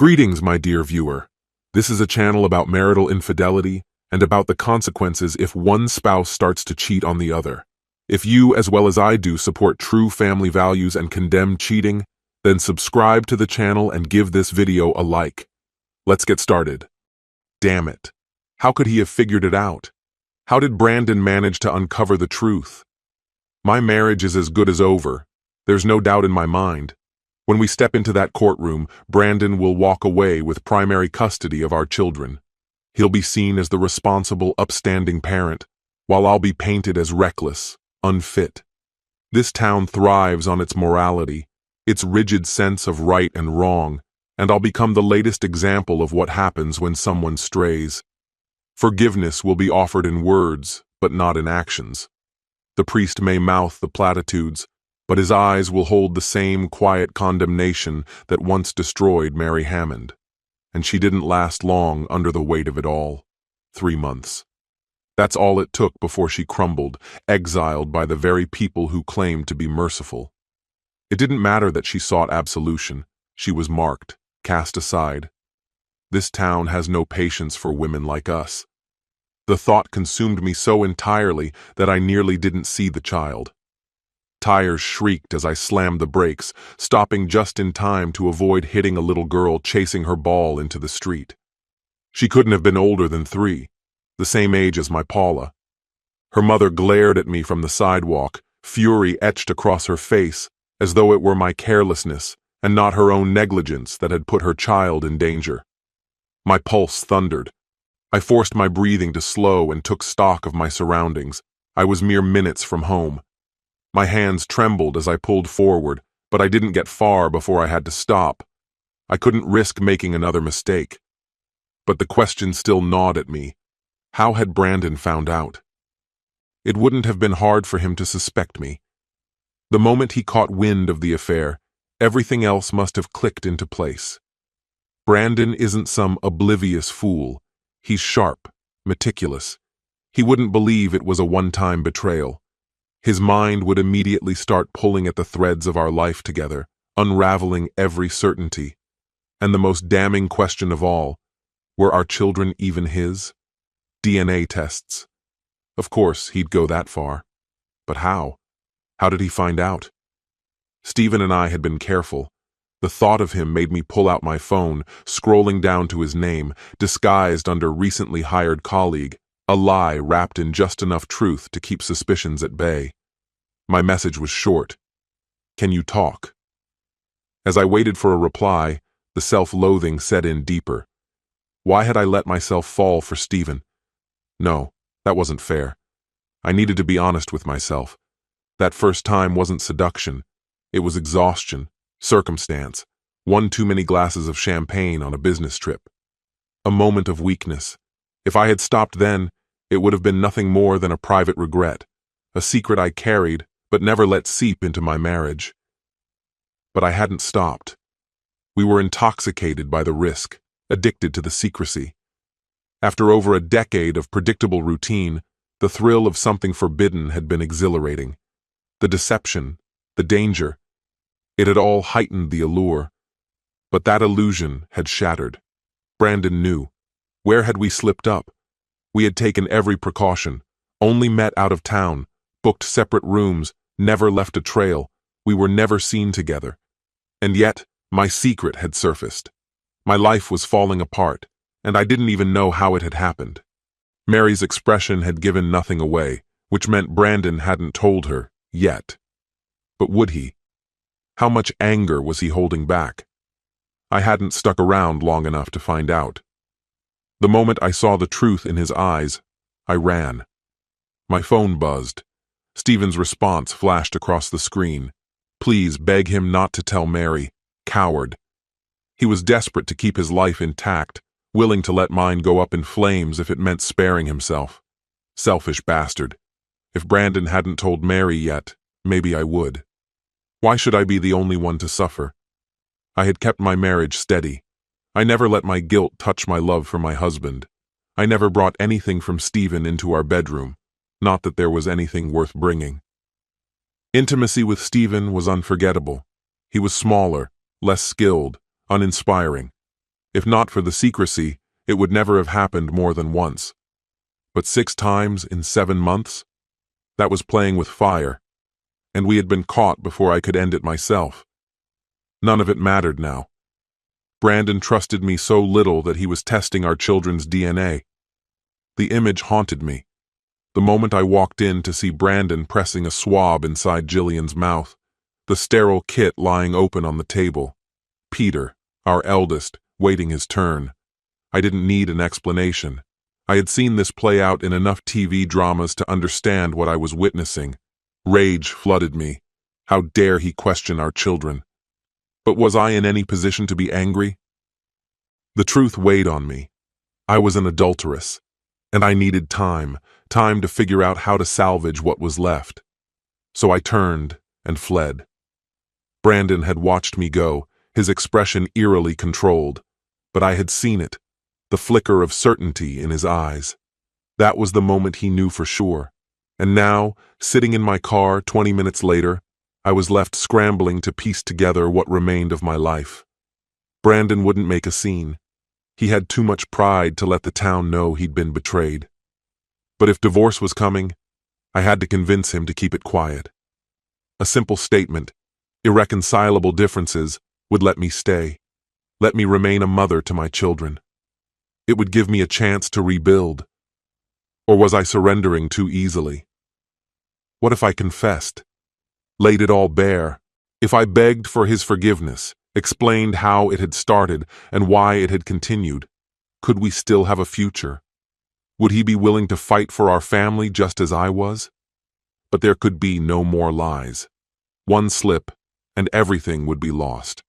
Greetings, my dear viewer. This is a channel about marital infidelity and about the consequences if one spouse starts to cheat on the other. If you, as well as I do, support true family values and condemn cheating, then subscribe to the channel and give this video a like. Let's get started. Damn it. How could he have figured it out? How did Brandon manage to uncover the truth? My marriage is as good as over. There's no doubt in my mind. When we step into that courtroom, Brandon will walk away with primary custody of our children. He'll be seen as the responsible, upstanding parent, while I'll be painted as reckless, unfit. This town thrives on its morality, its rigid sense of right and wrong, and I'll become the latest example of what happens when someone strays. Forgiveness will be offered in words, but not in actions. The priest may mouth the platitudes, but his eyes will hold the same quiet condemnation that once destroyed Mary Hammond. And she didn't last long under the weight of it all. 3 months. That's all it took before she crumbled, exiled by the very people who claimed to be merciful. It didn't matter that she sought absolution. She was marked, cast aside. This town has no patience for women like us. The thought consumed me so entirely that I nearly didn't see the child. Tires shrieked as I slammed the brakes, stopping just in time to avoid hitting a little girl chasing her ball into the street. She couldn't have been older than 3, the same age as my Paula. Her mother glared at me from the sidewalk, fury etched across her face, as though it were my carelessness and not her own negligence that had put her child in danger. My pulse thundered. I forced my breathing to slow and took stock of my surroundings. I was mere minutes from home. My hands trembled as I pulled forward, but I didn't get far before I had to stop. I couldn't risk making another mistake. But the question still gnawed at me. How had Brandon found out? It wouldn't have been hard for him to suspect me. The moment he caught wind of the affair, everything else must have clicked into place. Brandon isn't some oblivious fool. He's sharp, meticulous. He wouldn't believe it was a one-time betrayal. His mind would immediately start pulling at the threads of our life together, unraveling every certainty. And the most damning question of all, were our children even his? DNA tests. Of course, he'd go that far. But how? How did he find out? Stephen and I had been careful. The thought of him made me pull out my phone, scrolling down to his name, disguised under recently hired colleague, a lie wrapped in just enough truth to keep suspicions at bay. My message was short. Can you talk? As I waited for a reply, the self-loathing set in deeper. Why had I let myself fall for Stephen? No, that wasn't fair. I needed to be honest with myself. That first time wasn't seduction. It was exhaustion. Circumstance, one too many glasses of champagne on a business trip. A moment of weakness. If I had stopped then, it would have been nothing more than a private regret, a secret I carried but never let seep into my marriage. But I hadn't stopped. We were intoxicated by the risk, addicted to the secrecy. After over a decade of predictable routine, the thrill of something forbidden had been exhilarating. The deception, the danger, it had all heightened the allure. But that illusion had shattered. Brandon knew. Where had we slipped up? We had taken every precaution, only met out of town, booked separate rooms, never left a trail. We were never seen together. And yet, my secret had surfaced. My life was falling apart, and I didn't even know how it had happened. Mary's expression had given nothing away, which meant Brandon hadn't told her, yet. But would he? How much anger was he holding back? I hadn't stuck around long enough to find out. The moment I saw the truth in his eyes, I ran. My phone buzzed. Stephen's response flashed across the screen. Please beg him not to tell Mary. Coward. He was desperate to keep his life intact, willing to let mine go up in flames if it meant sparing himself. Selfish bastard. If Brandon hadn't told Mary yet, maybe I would. Why should I be the only one to suffer? I had kept my marriage steady. I never let my guilt touch my love for my husband. I never brought anything from Stephen into our bedroom, not that there was anything worth bringing. Intimacy with Stephen was unforgettable. He was smaller, less skilled, uninspiring. If not for the secrecy, it would never have happened more than once. But 6 times in 7 months? That was playing with fire. And we had been caught before I could end it myself. None of it mattered now. Brandon trusted me so little that he was testing our children's DNA. The image haunted me. The moment I walked in to see Brandon pressing a swab inside Jillian's mouth, the sterile kit lying open on the table, Peter, our eldest, waiting his turn. I didn't need an explanation. I had seen this play out in enough TV dramas to understand what I was witnessing. Rage flooded me. How dare he question our children? But was I in any position to be angry? The truth weighed on me. I was an adulteress, and I needed time to figure out how to salvage what was left. So I turned and fled. Brandon had watched me go, his expression eerily controlled, but I had seen it, the flicker of certainty in his eyes. That was the moment he knew for sure. And now, sitting in my car 20 minutes later, I was left scrambling to piece together what remained of my life. Brandon wouldn't make a scene. He had too much pride to let the town know he'd been betrayed. But if divorce was coming, I had to convince him to keep it quiet. A simple statement, irreconcilable differences, would let me stay. Let me remain a mother to my children. It would give me a chance to rebuild. Or was I surrendering too easily? What if I confessed? Laid it all bare? If I begged for his forgiveness, explained how it had started and why it had continued, could we still have a future? Would he be willing to fight for our family just as I was? But there could be no more lies. One slip, and everything would be lost.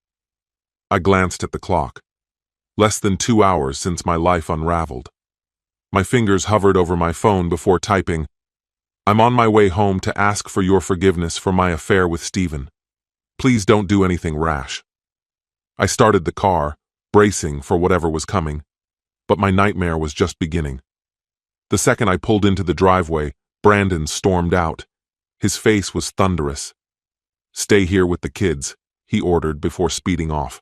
I glanced at the clock. Less than 2 hours since my life unraveled. My fingers hovered over my phone before typing, "I'm on my way home to ask for your forgiveness for my affair with Stephen. Please don't do anything rash." I started the car, bracing for whatever was coming, but my nightmare was just beginning. The second I pulled into the driveway, Brandon stormed out. His face was thunderous. "Stay here with the kids," he ordered before speeding off.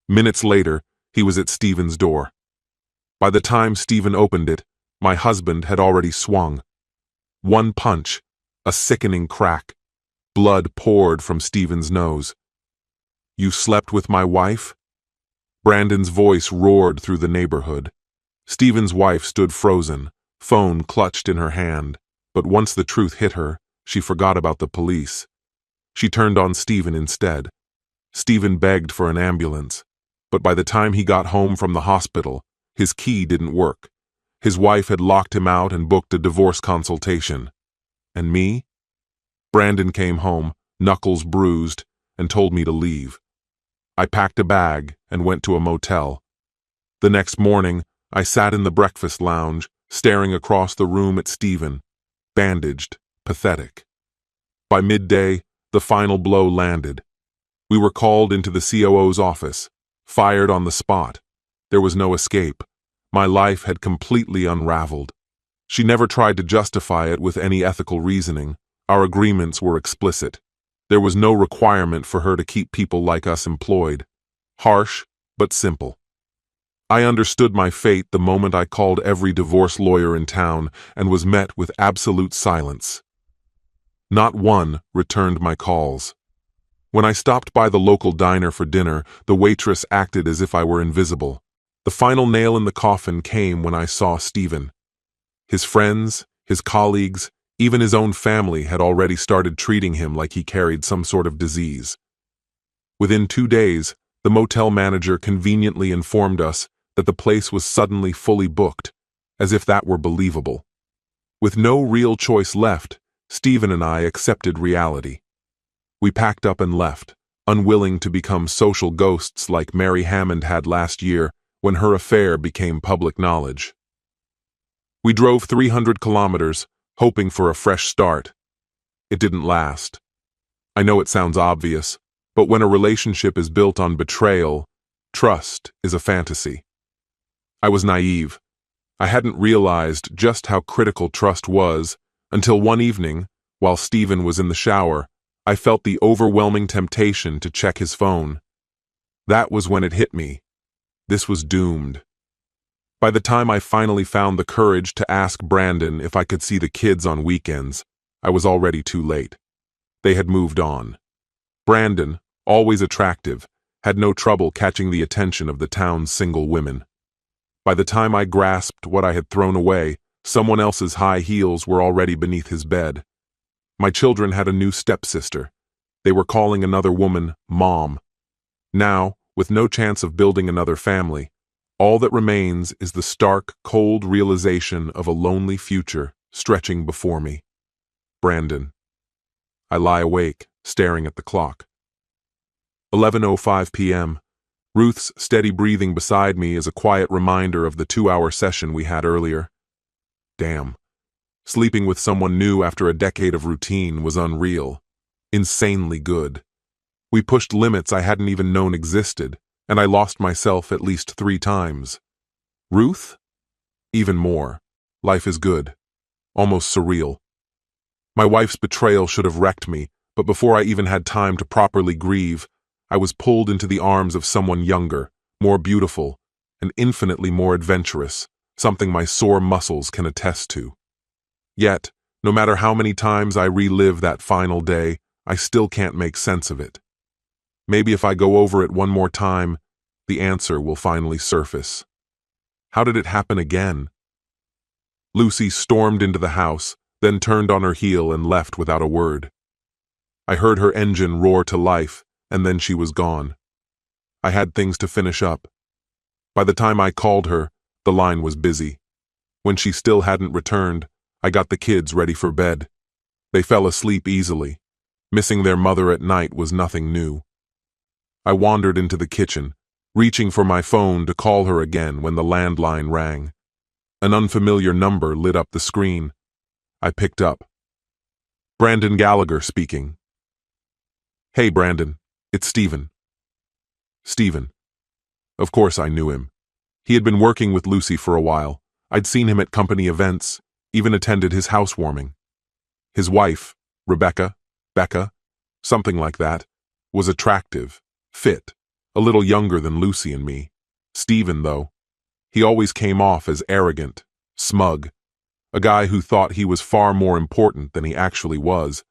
Minutes later, he was at Stephen's door. By the time Stephen opened it, my husband had already swung. One punch, a sickening crack. Blood poured from Stephen's nose. "You slept with my wife?" Brandon's voice roared through the neighborhood. Stephen's wife stood frozen, phone clutched in her hand, but once the truth hit her, she forgot about the police. She turned on Stephen instead. Stephen begged for an ambulance, but by the time he got home from the hospital, his key didn't work. His wife had locked him out and booked a divorce consultation. And me? Brandon came home, knuckles bruised, and told me to leave. I packed a bag and went to a motel. The next morning, I sat in the breakfast lounge, staring across the room at Stephen, bandaged, pathetic. By midday, the final blow landed. We were called into the COO's office, fired on the spot. There was no escape. My life had completely unraveled. She never tried to justify it with any ethical reasoning. Our agreements were explicit. There was no requirement for her to keep people like us employed. Harsh, but simple. I understood my fate the moment I called every divorce lawyer in town and was met with absolute silence. Not one returned my calls. When I stopped by the local diner for dinner, the waitress acted as if I were invisible. The final nail in the coffin came when I saw Stephen. His friends, his colleagues, even his own family had already started treating him like he carried some sort of disease. Within 2 days, the motel manager conveniently informed us that the place was suddenly fully booked, as if that were believable. With no real choice left, Stephen and I accepted reality. We packed up and left, unwilling to become social ghosts like Mary Hammond had last year when her affair became public knowledge. We drove 300 kilometers, hoping for a fresh start. It didn't last. I know it sounds obvious, but when a relationship is built on betrayal, trust is a fantasy. I was naive. I hadn't realized just how critical trust was until one evening, while Stephen was in the shower, I felt the overwhelming temptation to check his phone. That was when it hit me. This was doomed. By the time I finally found the courage to ask Brandon if I could see the kids on weekends, I was already too late. They had moved on. Brandon, always attractive, had no trouble catching the attention of the town's single women. By the time I grasped what I had thrown away, someone else's high heels were already beneath his bed. My children had a new stepsister. They were calling another woman Mom. Now, with no chance of building another family, all that remains is the stark, cold realization of a lonely future stretching before me. Brandon. I lie awake, staring at the clock. 11:05 p.m. Ruth's steady breathing beside me is a quiet reminder of the 2-hour session we had earlier. Damn. Sleeping with someone new after a decade of routine was unreal. Insanely good. We pushed limits I hadn't even known existed, and I lost myself at least 3 times. Ruth? Even more. Life is good. Almost surreal. My wife's betrayal should have wrecked me, but before I even had time to properly grieve, I was pulled into the arms of someone younger, more beautiful, and infinitely more adventurous, something my sore muscles can attest to. Yet, no matter how many times I relive that final day, I still can't make sense of it. Maybe if I go over it one more time, the answer will finally surface. How did it happen again? Lucy stormed into the house, then turned on her heel and left without a word. I heard her engine roar to life, and then she was gone. I had things to finish up. By the time I called her, the line was busy. When she still hadn't returned, I got the kids ready for bed. They fell asleep easily. Missing their mother at night was nothing new. I wandered into the kitchen, reaching for my phone to call her again when the landline rang. An unfamiliar number lit up the screen. I picked up. Brandon Gallagher speaking. Hey, Brandon. It's Stephen. Stephen. Of course I knew him. He had been working with Lucy for a while. I'd seen him at company events, even attended his housewarming. His wife, Becca, something like that, was attractive, fit, a little younger than Lucy and me. Stephen, though, he always came off as arrogant, smug, a guy who thought he was far more important than he actually was,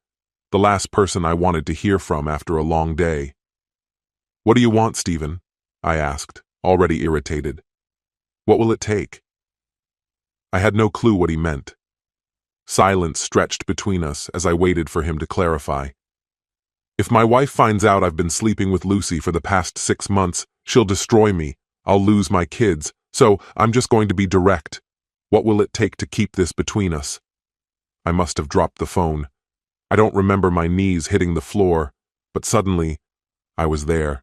the last person I wanted to hear from after a long day. What do you want, Stephen? I asked, already irritated. What will it take? I had no clue what he meant. Silence stretched between us as I waited for him to clarify. If my wife finds out I've been sleeping with Lucy for the past 6 months, she'll destroy me. I'll lose my kids, so I'm just going to be direct. What will it take to keep this between us? I must have dropped the phone. I don't remember my knees hitting the floor, but suddenly, I was there.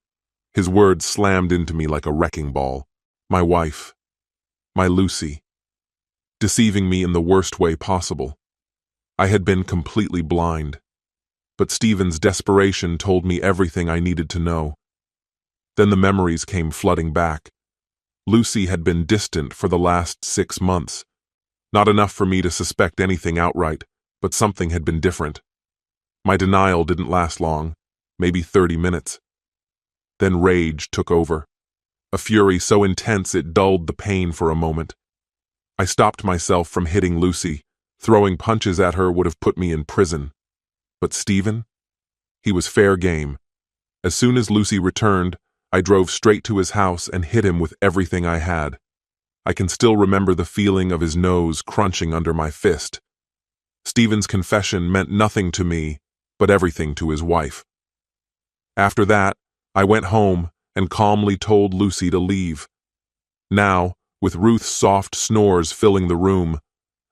His words slammed into me like a wrecking ball. My wife. My Lucy. Deceiving me in the worst way possible. I had been completely blind. But Stephen's desperation told me everything I needed to know. Then the memories came flooding back. Lucy had been distant for the last 6 months. Not enough for me to suspect anything outright, but something had been different. My denial didn't last long, maybe 30 minutes. Then rage took over, a fury so intense it dulled the pain for a moment. I stopped myself from hitting Lucy. Throwing punches at her would have put me in prison. But Stephen? He was fair game. As soon as Lucy returned, I drove straight to his house and hit him with everything I had. I can still remember the feeling of his nose crunching under my fist. Stephen's confession meant nothing to me, but everything to his wife. After that, I went home and calmly told Lucy to leave. Now, with Ruth's soft snores filling the room,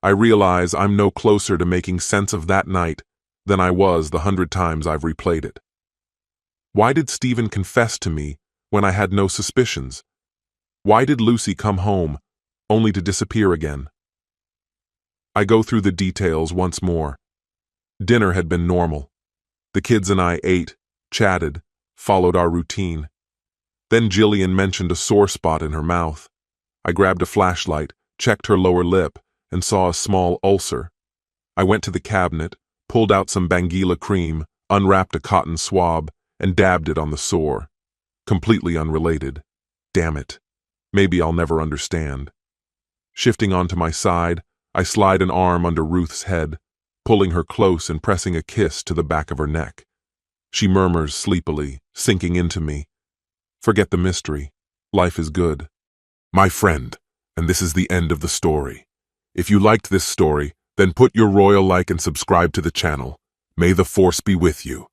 I realize I'm no closer to making sense of that night than I was the 100 times I've replayed it. Why did Stephen confess to me when I had no suspicions? Why did Lucy come home, only to disappear again? I go through the details once more. Dinner had been normal. The kids and I ate, chatted, followed our routine. Then Jillian mentioned a sore spot in her mouth. I grabbed a flashlight, checked her lower lip, and saw a small ulcer. I went to the cabinet, pulled out some Bangeela cream, unwrapped a cotton swab, and dabbed it on the sore. Completely unrelated. Damn it. Maybe I'll never understand. Shifting onto my side, I slide an arm under Ruth's head, pulling her close and pressing a kiss to the back of her neck. She murmurs sleepily, sinking into me. Forget the mystery. Life is good. My friend, and this is the end of the story. If you liked this story, then put your royal like and subscribe to the channel. May the force be with you.